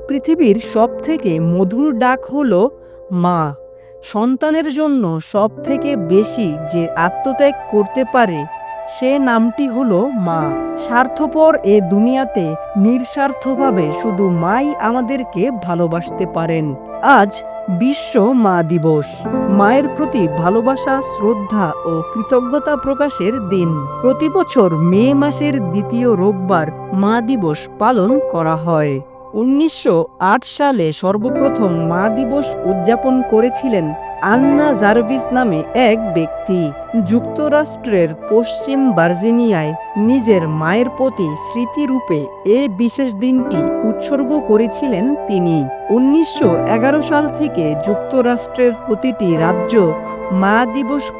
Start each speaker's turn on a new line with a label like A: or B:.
A: পৃথিবীর সবথেকে মধুর ডাক হলো মা। সন্তানের জন্য সবথেকে বেশি যে আত্মত্যাগ করতে পারে সে নামটি হলো মা। স্বার্থপর এ দুনিয়াতে নিঃস্বার্থভাবে শুধু মাই আমাদেরকে ভালোবাসতে পারেন। আজ বিশ্ব মা দিবস। মায়ের প্রতি ভালোবাসা, শ্রদ্ধা ও কৃতজ্ঞতা প্রকাশের দিন। প্রতি বছর মে মাসের দ্বিতীয় রোববার মা দিবস পালন করা হয়। ১৯০৮ সালে সর্বপ্রথম মা দিবস উদযাপন করেছিলেন আন্না জার্ভিস নামে এক ব্যক্তি। যুক্তরাষ্ট্রের পশ্চিম ভার্জিনিয়ায় নিজের মায়ের প্রতি স্মৃতিরূপে এ বিশেষ দিনটি উৎসর্গ করেছিলেন তিনি। ১৯১১ সাল থেকে যুক্তরাষ্ট্রের প্রতিটি রাজ্য মা দিবস